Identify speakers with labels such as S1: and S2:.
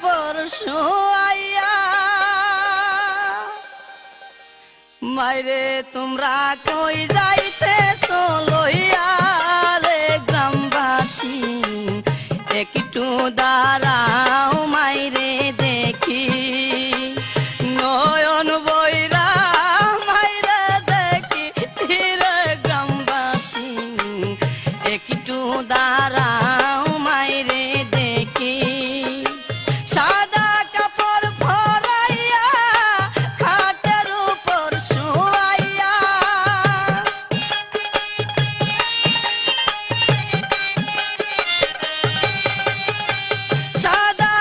S1: পরশু আইয়া মাইরে তোমরা কই যাইতেছো লইয়া রে গ্রামবাসী একটু দাঁড়াও